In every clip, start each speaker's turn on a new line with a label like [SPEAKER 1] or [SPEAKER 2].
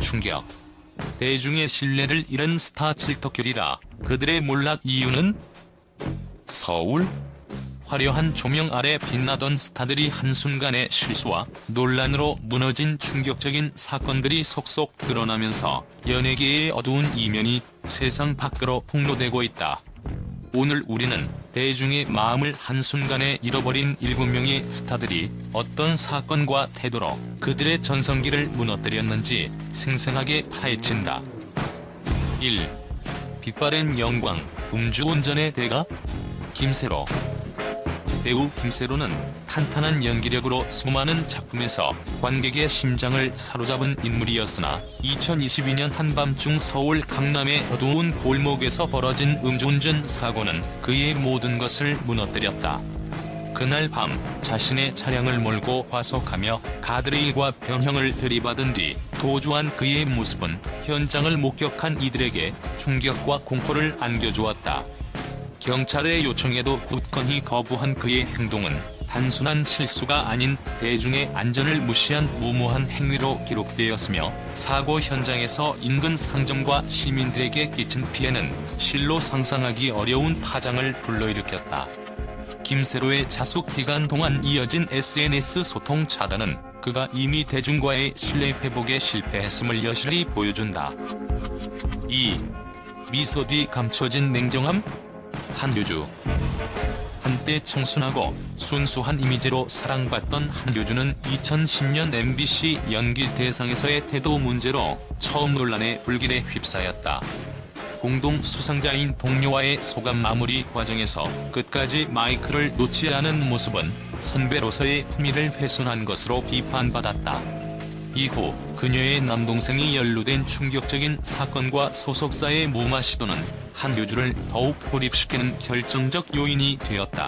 [SPEAKER 1] 충격. 대중의 신뢰를 잃은 스타 질투결이라 그들의 몰락 이유는? 서울? 화려한 조명 아래 빛나던 스타들이 한순간의 실수와 논란으로 무너진 충격적인 사건들이 속속 드러나면서 연예계의 어두운 이면이 세상 밖으로 폭로되고 있다. 오늘 우리는 대중의 마음을 한순간에 잃어버린 7명의 스타들이 어떤 사건과 태도로 그들의 전성기를 무너뜨렸는지 생생하게 파헤친다. 1. 빛바랜 영광, 음주운전의 대가? 김세로. 배우 김세로는 탄탄한 연기력으로 수많은 작품에서 관객의 심장을 사로잡은 인물이었으나 2022년 한밤중 서울 강남의 어두운 골목에서 벌어진 음주운전 사고는 그의 모든 것을 무너뜨렸다. 그날 밤 자신의 차량을 몰고 과속하며 가드레일과 변형을 들이받은 뒤 도주한 그의 모습은 현장을 목격한 이들에게 충격과 공포를 안겨주었다. 경찰의 요청에도 굳건히 거부한 그의 행동은 단순한 실수가 아닌 대중의 안전을 무시한 무모한 행위로 기록되었으며 사고 현장에서 인근 상점과 시민들에게 끼친 피해는 실로 상상하기 어려운 파장을 불러일으켰다. 김세로의 자숙 기간 동안 이어진 SNS 소통 차단은 그가 이미 대중과의 신뢰 회복에 실패했음을 여실히 보여준다. 2. 미소 뒤 감춰진 냉정함? 한효주. 한때 청순하고 순수한 이미지로 사랑받던 한효주는 2010년 MBC 연기대상에서의 태도 문제로 처음 논란의 불길에 휩싸였다. 공동 수상자인 동료와의 소감 마무리 과정에서 끝까지 마이크를 놓지 않은 모습은 선배로서의 품위를 훼손한 것으로 비판받았다. 이후 그녀의 남동생이 연루된 충격적인 사건과 소속사의 무마 시도는 한효주를 더욱 고립시키는 결정적 요인이 되었다.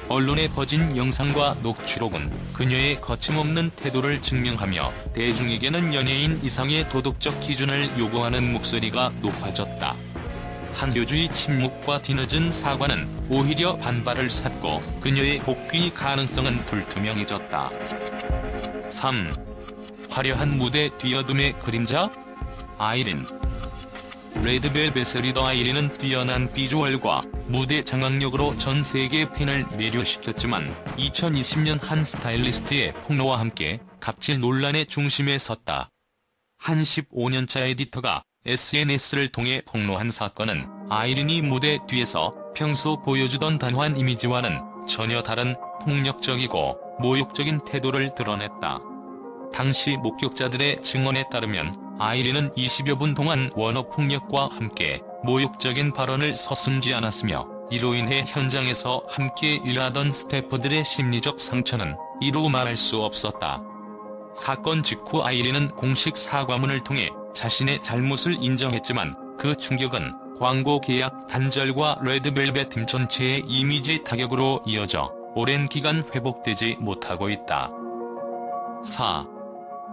[SPEAKER 1] 언론에 퍼진 영상과 녹취록은 그녀의 거침없는 태도를 증명하며 대중에게는 연예인 이상의 도덕적 기준을 요구하는 목소리가 높아졌다. 한효주의 침묵과 뒤늦은 사과는 오히려 반발을 샀고 그녀의 복귀 가능성은 불투명해졌다. 3. 화려한 무대 뛰어듦의 그림자? 아이린. 레드벨벳의 리더 아이린은 뛰어난 비주얼과 무대 장악력으로 전 세계 팬을 매료시켰지만 2020년 한 스타일리스트의 폭로와 함께 갑질 논란의 중심에 섰다. 한 15년차 에디터가 SNS를 통해 폭로한 사건은 아이린이 무대 뒤에서 평소 보여주던 단호한 이미지와는 전혀 다른 폭력적이고 모욕적인 태도를 드러냈다. 당시 목격자들의 증언에 따르면 아이린은 20여 분 동안 원어폭력과 함께 모욕적인 발언을 서슴지 않았으며 이로 인해 현장에서 함께 일하던 스태프들의 심리적 상처는 이루 말할 수 없었다. 사건 직후 아이린은 공식 사과문을 통해 자신의 잘못을 인정했지만 그 충격은 광고 계약 단절과 레드벨벳 팀 전체의 이미지 타격으로 이어져 오랜 기간 회복되지 못하고 있다. 4.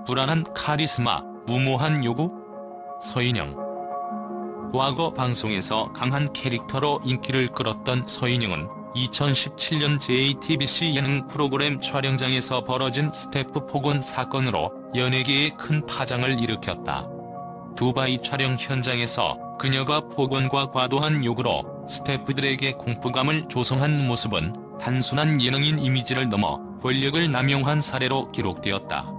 [SPEAKER 1] 불안한 카리스마, 무모한 요구? 서인영. 과거 방송에서 강한 캐릭터로 인기를 끌었던 서인영은 2017년 JTBC 예능 프로그램 촬영장에서 벌어진 스태프 폭언 사건으로 연예계에 큰 파장을 일으켰다. 두바이 촬영 현장에서 그녀가 폭언과 과도한 욕으로 스태프들에게 공포감을 조성한 모습은 단순한 예능인 이미지를 넘어 권력을 남용한 사례로 기록되었다.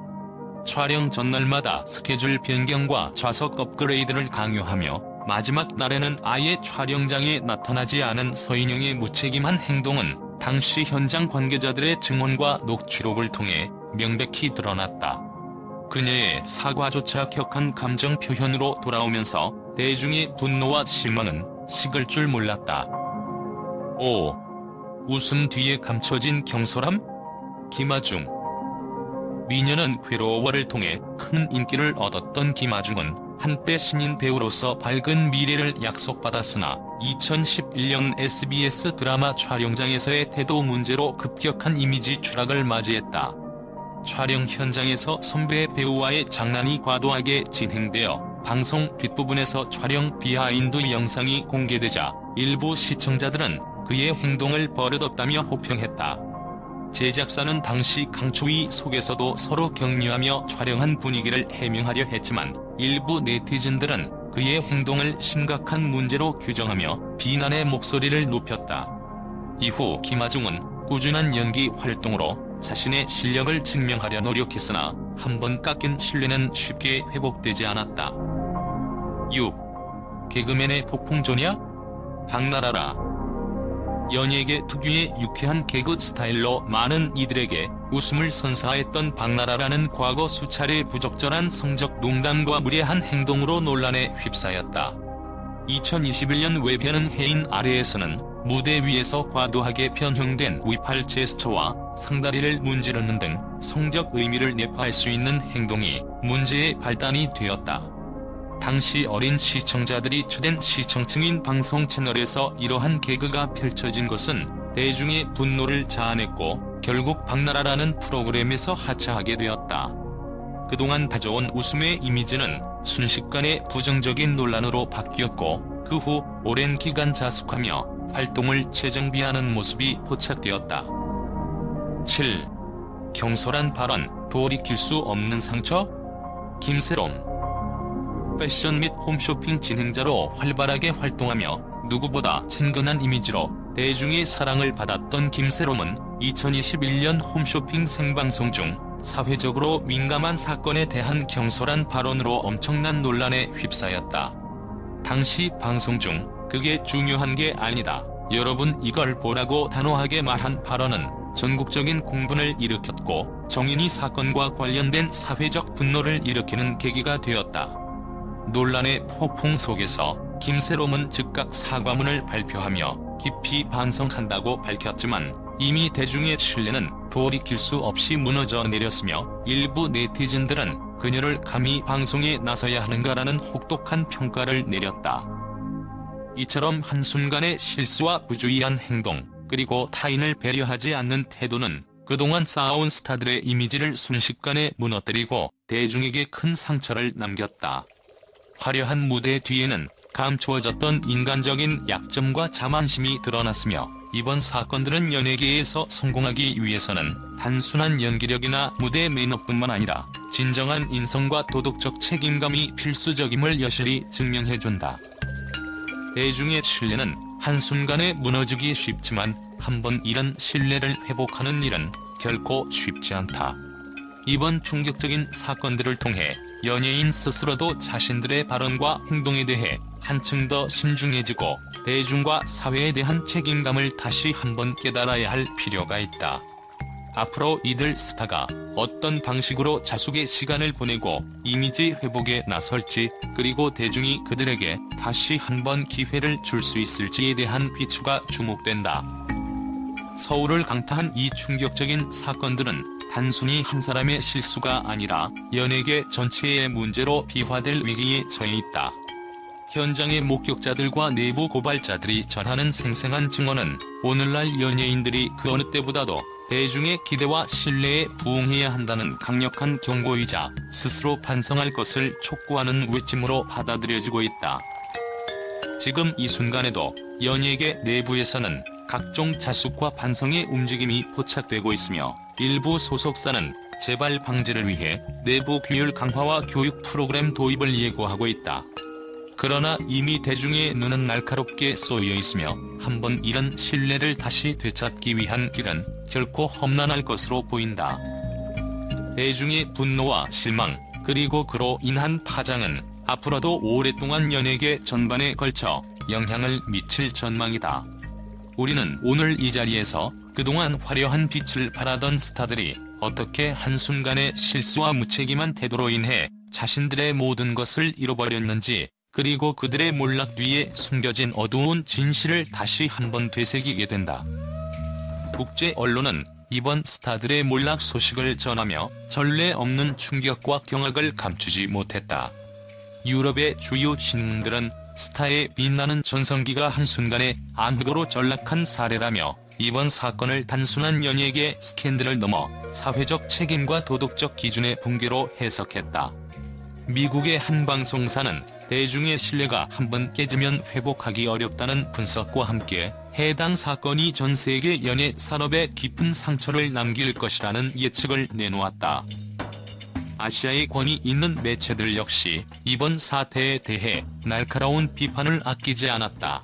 [SPEAKER 1] 촬영 전날마다 스케줄 변경과 좌석 업그레이드를 강요하며 마지막 날에는 아예 촬영장에 나타나지 않은 서인영의 무책임한 행동은 당시 현장 관계자들의 증언과 녹취록을 통해 명백히 드러났다. 그녀의 사과조차 격한 감정 표현으로 돌아오면서 대중의 분노와 실망은 식을 줄 몰랐다. 5. 웃음 뒤에 감춰진 경솔함? 김아중. 미녀는 괴로워를 통해 큰 인기를 얻었던 김아중은 한때 신인 배우로서 밝은 미래를 약속받았으나 2011년 SBS 드라마 촬영장에서의 태도 문제로 급격한 이미지 추락을 맞이했다. 촬영 현장에서 선배 배우와의 장난이 과도하게 진행되어 방송 뒷부분에서 촬영 비하인드 영상이 공개되자 일부 시청자들은 그의 행동을 버릇없다며 호평했다. 제작사는 당시 강추위 속에서도 서로 격려하며 촬영한 분위기를 해명하려 했지만 일부 네티즌들은 그의 행동을 심각한 문제로 규정하며 비난의 목소리를 높였다. 이후 김하중은 꾸준한 연기 활동으로 자신의 실력을 증명하려 노력했으나 한번 깎인 신뢰는 쉽게 회복되지 않았다. 6. 개그맨의 폭풍조냐? 박나라라. 연예계 특유의 유쾌한 개그 스타일로 많은 이들에게 웃음을 선사했던 박나라라는 과거 수차례 부적절한 성적 농담과 무례한 행동으로 논란에 휩싸였다. 2021년 외변은 해인 아래에서는 무대 위에서 과도하게 변형된 위팔 제스처와 상다리를 문지르는 등 성적 의미를 내포할 수 있는 행동이 문제의 발단이 되었다. 당시 어린 시청자들이 주된 시청층인 방송 채널에서 이러한 개그가 펼쳐진 것은 대중의 분노를 자아냈고 결국 박나라라는 프로그램에서 하차하게 되었다. 그동안 가져온 웃음의 이미지는 순식간에 부정적인 논란으로 바뀌었고 그 후 오랜 기간 자숙하며 활동을 재정비하는 모습이 포착되었다. 7. 경솔한 발언, 돌이킬 수 없는 상처? 김새롬. 패션 및 홈쇼핑 진행자로 활발하게 활동하며 누구보다 친근한 이미지로 대중의 사랑을 받았던 김새롬은 2021년 홈쇼핑 생방송 중 사회적으로 민감한 사건에 대한 경솔한 발언으로 엄청난 논란에 휩싸였다. 당시 방송 중 그게 중요한 게 아니다. 여러분 이걸 보라고 단호하게 말한 발언은 전국적인 공분을 일으켰고 정인이 사건과 관련된 사회적 분노를 일으키는 계기가 되었다. 논란의 폭풍 속에서 김새롬은 즉각 사과문을 발표하며 깊이 반성한다고 밝혔지만 이미 대중의 신뢰는 돌이킬 수 없이 무너져 내렸으며 일부 네티즌들은 그녀를 감히 방송에 나서야 하는가라는 혹독한 평가를 내렸다. 이처럼 한순간의 실수와 부주의한 행동, 그리고 타인을 배려하지 않는 태도는 그동안 쌓아온 스타들의 이미지를 순식간에 무너뜨리고 대중에게 큰 상처를 남겼다. 화려한 무대 뒤에는 감추어졌던 인간적인 약점과 자만심이 드러났으며 이번 사건들은 연예계에서 성공하기 위해서는 단순한 연기력이나 무대 매너뿐만 아니라 진정한 인성과 도덕적 책임감이 필수적임을 여실히 증명해준다. 대중의 신뢰는 한순간에 무너지기 쉽지만 한번 이런 신뢰를 회복하는 일은 결코 쉽지 않다. 이번 충격적인 사건들을 통해 연예인 스스로도 자신들의 발언과 행동에 대해 한층 더 신중해지고 대중과 사회에 대한 책임감을 다시 한번 깨달아야 할 필요가 있다. 앞으로 이들 스타가 어떤 방식으로 자숙의 시간을 보내고 이미지 회복에 나설지, 그리고 대중이 그들에게 다시 한번 기회를 줄 수 있을지에 대한 귀추가 주목된다. 서울을 강타한 이 충격적인 사건들은 단순히 한 사람의 실수가 아니라 연예계 전체의 문제로 비화될 위기에 처해 있다. 현장의 목격자들과 내부 고발자들이 전하는 생생한 증언은 오늘날 연예인들이 그 어느 때보다도 대중의 기대와 신뢰에 부응해야 한다는 강력한 경고이자 스스로 반성할 것을 촉구하는 외침으로 받아들여지고 있다. 지금 이 순간에도 연예계 내부에서는 각종 자숙과 반성의 움직임이 포착되고 있으며 일부 소속사는 재발 방지를 위해 내부 규율 강화와 교육 프로그램 도입을 예고하고 있다. 그러나 이미 대중의 눈은 날카롭게 쏘여 있으며 한번 이런 신뢰를 다시 되찾기 위한 길은 결코 험난할 것으로 보인다. 대중의 분노와 실망, 그리고 그로 인한 파장은 앞으로도 오랫동안 연예계 전반에 걸쳐 영향을 미칠 전망이다. 우리는 오늘 이 자리에서 그동안 화려한 빛을 발하던 스타들이 어떻게 한순간의 실수와 무책임한 태도로 인해 자신들의 모든 것을 잃어버렸는지, 그리고 그들의 몰락 뒤에 숨겨진 어두운 진실을 다시 한번 되새기게 된다. 국제 언론은 이번 스타들의 몰락 소식을 전하며 전례 없는 충격과 경악을 감추지 못했다. 유럽의 주요 신문들은 스타의 빛나는 전성기가 한순간에 암흑으로 전락한 사례라며 이번 사건을 단순한 연예계 스캔들을 넘어 사회적 책임과 도덕적 기준의 붕괴로 해석했다. 미국의 한 방송사는 대중의 신뢰가 한번 깨지면 회복하기 어렵다는 분석과 함께 해당 사건이 전 세계 연예 산업에 깊은 상처를 남길 것이라는 예측을 내놓았다. 아시아의 권위 있는 매체들 역시 이번 사태에 대해 날카로운 비판을 아끼지 않았다.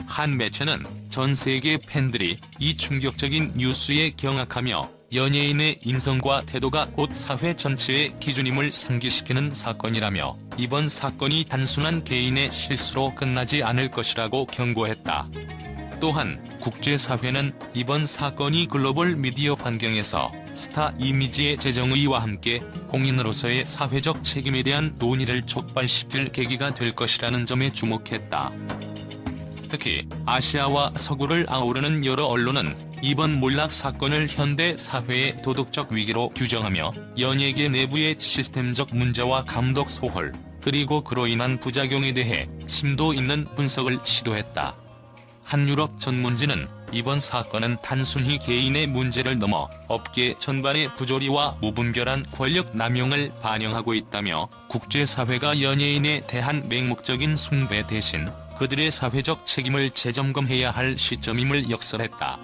[SPEAKER 1] 한 매체는 전 세계 팬들이 이 충격적인 뉴스에 경악하며 연예인의 인성과 태도가 곧 사회 전체의 기준임을 상기시키는 사건이라며 이번 사건이 단순한 개인의 실수로 끝나지 않을 것이라고 경고했다. 또한 국제사회는 이번 사건이 글로벌 미디어 환경에서 스타 이미지의 재정의와 함께 공인으로서의 사회적 책임에 대한 논의를 촉발시킬 계기가 될 것이라는 점에 주목했다. 특히 아시아와 서구를 아우르는 여러 언론은 이번 몰락 사건을 현대 사회의 도덕적 위기로 규정하며 연예계 내부의 시스템적 문제와 감독 소홀, 그리고 그로 인한 부작용에 대해 심도 있는 분석을 시도했다. 한 유럽 전문지는 이번 사건은 단순히 개인의 문제를 넘어 업계 전반의 부조리와 무분별한 권력 남용을 반영하고 있다며 국제사회가 연예인에 대한 맹목적인 숭배 대신 그들의 사회적 책임을 재점검해야 할 시점임을 역설했다.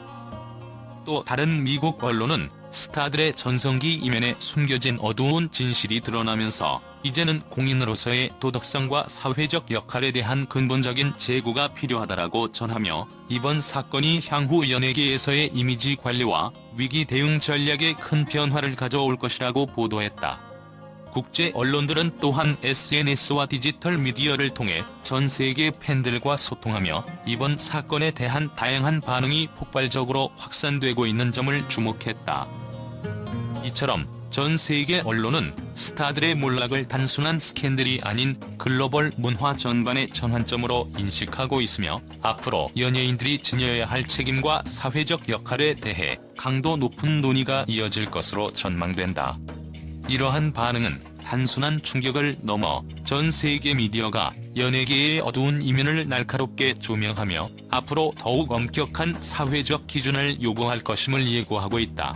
[SPEAKER 1] 또 다른 미국 언론은 스타들의 전성기 이면에 숨겨진 어두운 진실이 드러나면서 이제는 공인으로서의 도덕성과 사회적 역할에 대한 근본적인 재구가 필요하다라고 전하며 이번 사건이 향후 연예계에서의 이미지 관리와 위기 대응 전략에 큰 변화를 가져올 것이라고 보도했다. 국제 언론들은 또한 SNS와 디지털 미디어를 통해 전 세계 팬들과 소통하며 이번 사건에 대한 다양한 반응이 폭발적으로 확산되고 있는 점을 주목했다. 이처럼 전 세계 언론은 스타들의 몰락을 단순한 스캔들이 아닌 글로벌 문화 전반의 전환점으로 인식하고 있으며 앞으로 연예인들이 지녀야 할 책임과 사회적 역할에 대해 강도 높은 논의가 이어질 것으로 전망된다. 이러한 반응은 단순한 충격을 넘어 전 세계 미디어가 연예계의 어두운 이면을 날카롭게 조명하며 앞으로 더욱 엄격한 사회적 기준을 요구할 것임을 예고하고 있다.